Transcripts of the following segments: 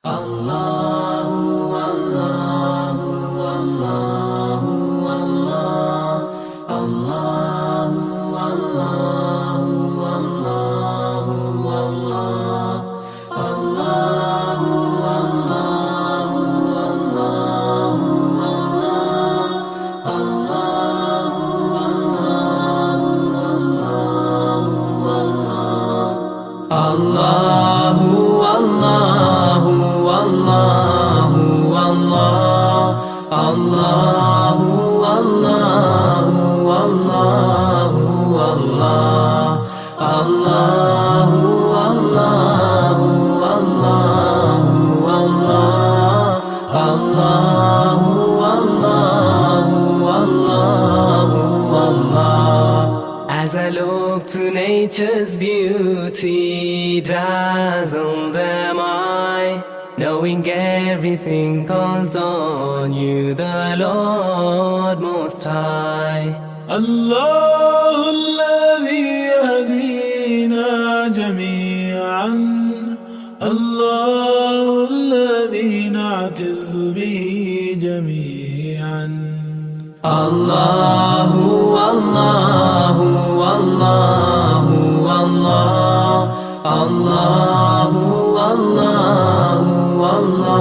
Allahu Allahu Allahu Allah Allahu Allahu Allahu Allah Allahu Allahu Allahu Allah Allahu Allahu Allahu As I look to nature's beauty, dazzled am I, knowing everything calls on you, the Lord Most High. الله الذي يهدينا جميعا، الله الذي نعتز به جميعا. الله الله الله الله الله الله الله الله الله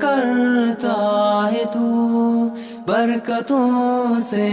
करता है तू बरकतों से